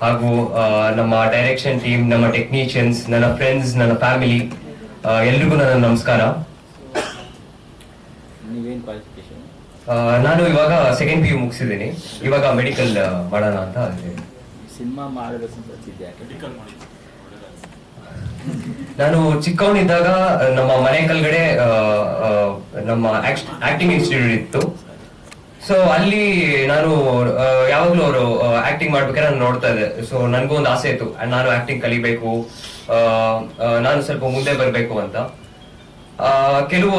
ಹಾಗೂ ನಮ್ಮ direction team, ನಮ್ಮ ಟೆಕ್ನಿಷಿಯನ್ಸ್, ನನ್ನ ಫ್ರೆಂಡ್ಸ್, ನನ್ನ ಫ್ಯಾಮಿಲಿ, ಎಲ್ರಿಗೂ ನನ್ನ ನಮಸ್ಕಾರ. ನಾನು ಇವಾಗ ಸೆಕೆಂಡ್ PU ಮುಗಿಸಿದ್ದೀನಿ. ಇವಾಗ ಮೆಡಿಕಲ್ ಮಾಡೋಣ ಅಂತ ಸಿನಿಮಾ ಮಾಡಬೇಕು. ನಾನು ಚಿಕ್ಕವನಿದ್ದಾಗ ನಮ್ಮ ಮನೆ ಕೆಳಗಡೆ ನಮ್ಮ ಆಕ್ಟಿಂಗ್ ಇನ್ಸ್ಟಿಟ್ಯೂಟ್ ಇತ್ತು. ಸೊ ಅಲ್ಲಿ ನಾನು ಯಾವಾಗ್ಲೂ ಅವರು ಆಕ್ಟಿಂಗ್ ಮಾಡ್ಬೇಕಾದ್ರೆ ನಾನು ನೋಡ್ತಾ ಇದ್ದೆ. ಸೊ ನನ್ಗೂ ಒಂದು ಆಸೆ ಇತ್ತು, ನಾನು ಆಕ್ಟಿಂಗ್ ಕಲಿಬೇಕು, ನಾನು ಸ್ವಲ್ಪ ಮುಂದೆ ಬರ್ಬೇಕು ಅಂತ. ಕೆಲವು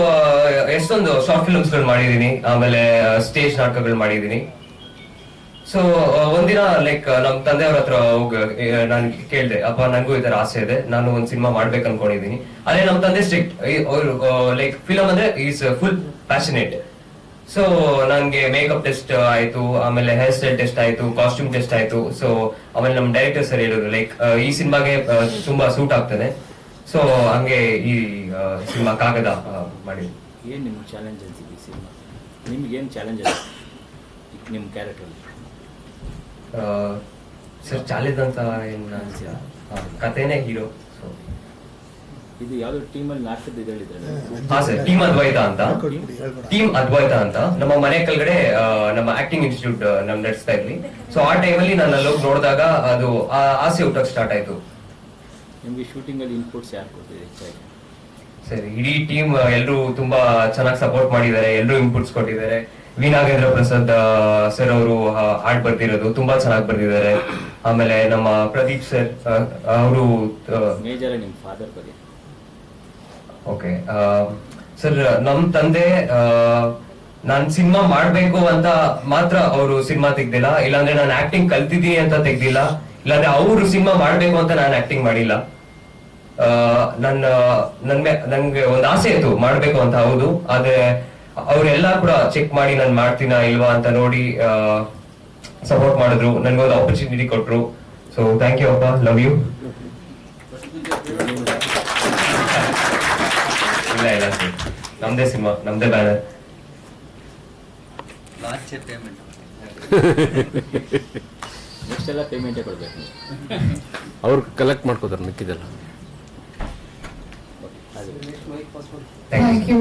ಎಷ್ಟೊಂದು ಶಾರ್ಟ್ ಫಿಲ್ಮ್ಸ್ ಗಳು ಮಾಡಿದೀನಿ, ಆಮೇಲೆ ಸ್ಟೇಜ್ ನಾಟಕಗಳು ಮಾಡಿದೀನಿ. ಸೊ ಒಂದಿನ ಲೈಕ್ ನಮ್ ತಂದೆಯವ್ರ ಹತ್ರ ನಾನು ಕೇಳ್ದೆ, ಅಪ್ಪ ನನ್ಗೂ ಈ ತರ ಆಸೆ ಇದೆ, ನಾನು ಒಂದ್ ಸಿನಿಮಾ ಮಾಡ್ಬೇಕು ಅನ್ಕೊಂಡಿದೀನಿ. ಅದೇ ನಮ್ ತಂದೆ ಸ್ಟ್ರಿಕ್ಟ್, ಅವ್ರು ಲೈಕ್ ಫಿಲಮ್ ಅಂದ್ರೆ ಈಸ್ ಫುಲ್ ಪ್ಯಾಷನೇಟ್. ಸೊ ನನ್ಗೆ ಮೇಕಪ್ ಟೆಸ್ಟ್ ಆಯ್ತು, ಆಮೇಲೆ ಹೇರ್ ಸ್ಟೈಲ್ ಟೆಸ್ಟ್ ಆಯ್ತು, ಕಾಸ್ಟ್ಯೂಮ್ ಟೆಸ್ಟ್ ಆಯ್ತು. ಸೊ ಆಮೇಲೆ ನಮ್ ಡೈರೆಕ್ಟರ್ ಸರ್ ಹೇಳಿದ್ರು ಲೈಕ್ ಈ ಸಿನಿಮಾಗೆ ತುಂಬಾ ಸೂಟ್ ಆಗ್ತದೆ. ಸೊ ಹಂಗೆ ಈ ಸಿನಿಮಾ ಕಾಗದ ಮಾಡಿದ್ವಿ. ಏನ್ ನಿಮ್ಗೆ ಚಾಲೆಂಜ್ ಅನ್ಸಿದೆ ಈ ಸಿನಿಮಾ? ನಿಮ್ಗೆ ಏನ್ ಚಾಲೆಂಜ್ ಅನ್ಸಿದೆ ನಿಮ್ ಕ್ಯಾರೆಕ್ಟರ್? ಸರ್ ಚಾಲೆಂಜ್ ಅಂತ ಏನ್ ಅನ್ಸಿಲ್ಲ, ಕಥೆನೇ ಹೀರೋ. ಇದು ಯಾವ್ದು ಟೀಮಲ್ಲಿ ನಾಟಕದ ಇದು ಹೇಳಿದ್ರೆ? ಹಾ ಸರ್, ಟೀಮ್ ಅದ್ವೈತ ಅಂತ ನಮ್ಮ ಮನೆ ಕೆಳಗಡೆ ನಮ್ಮ ಆಕ್ಟಿಂಗ್ ಇನ್ಸ್ಟಿಟ್ಯೂಟ್ ನಮ್ ನಡೆಸ್ತಾ ಇದ್ವಿ. ಸೊ ಆ ಟೈಮಲ್ಲಿ ನಾನು ಅಲ್ಲೋಗಿ ನೋಡಿದಾಗ ಅದು ಆಸೆ ಹುಟ್ಟಕ್ ಸ್ಟಾರ್ಟ್ ಆಯ್ತು. ನಿಮ್ಗೆ ಶೂಟಿಂಗ್ ಅಲ್ಲಿ ಇನ್ಪುಟ್ಸ್ ಯಾರು ಕೊಡ್ತಿದೆ ಸರ್? ಇಡೀ ಟೀಮ್ ಎಲ್ಲರೂ ತುಂಬಾ ಚೆನ್ನಾಗಿ ಸಪೋರ್ಟ್ ಮಾಡಿದ್ದಾರೆ, ಎಲ್ಲರೂ ಇನ್ಪುಟ್ಸ್ ಕೊಟ್ಟಿದ್ದಾರೆ. ವಿ ನಾಗೇಂದ್ರ ಪ್ರಸಾದ್ ಸರ್ ಅವರು ಹಾಡ್ ಬರ್ದಿರೋದು ತುಂಬಾ ಚೆನ್ನಾಗಿ ಬರ್ದಿದ್ದಾರೆ. ಆಮೇಲೆ ನಮ್ಮ ಪ್ರದೀಪ್ ಸರ್ ಅವರು ಮೇಜರ್ ನಿಮ್ ಫಾದರ್ ಬಗ್ಗೆ. ಓಕೆ ಸರ್, ನಮ್ ತಂದೆ ನಾನ್ ಸಿನಿಮಾ ಮಾಡ್ಬೇಕು ಅಂತ ಮಾತ್ರ ಅವರು ಸಿನಿಮಾ ತೆಗ್ದಿಲ್ಲ, ಇಲ್ಲಾಂದ್ರೆ ನಾನು ಆಕ್ಟಿಂಗ್ ಕಲ್ತಿದ್ದೀನಿ ಅಂತ ತೆಗ್ದಿಲ್ಲ, ಇಲ್ಲಾಂದ್ರೆ ಅವರು ಸಿನಿಮಾ ಮಾಡ್ಬೇಕು ಅಂತ ನಾನು ಆಕ್ಟಿಂಗ್ ಮಾಡಿಲ್ಲ. ನನ್ಗೆ ಒಂದು ಆಸೆ ಇತ್ತು ಮಾಡ್ಬೇಕು ಅಂತ, ಹೌದು. ಆದ್ರೆ ಅವರೆಲ್ಲ ಕೂಡ ಚೆಕ್ ಮಾಡಿ ನಾನು ಮಾಡ್ತೀನ ಇಲ್ವಾ ಅಂತ ನೋಡಿ ಸಪೋರ್ಟ್ ಮಾಡಿದ್ರು, ನನ್ಗೊಂದು ಆಪರ್ಚುನಿಟಿ ಕೊಟ್ರು. ಸೊ ಥ್ಯಾಂಕ್ ಯು ಅಪ್ಪ, ಲವ್ ಯು. ಇಲ್ಲ ಸರ್, ನಮ್ದೇ ಸಿನಿಮಾ, ನಮ್ದೇ ಬ್ಯಾನರ್. ನೆಕ್ಸ್ಟ್ ಎಲ್ಲ ಪೇಮೆಂಟೇ ಕೊಡ್ಬೇಕು, ಅವ್ರು ಕಲೆಕ್ಟ್ ಮಾಡ್ಕೋತಾರೆ ಮಿಕ್ಕಿದೆಲ್ಲ. Thank you.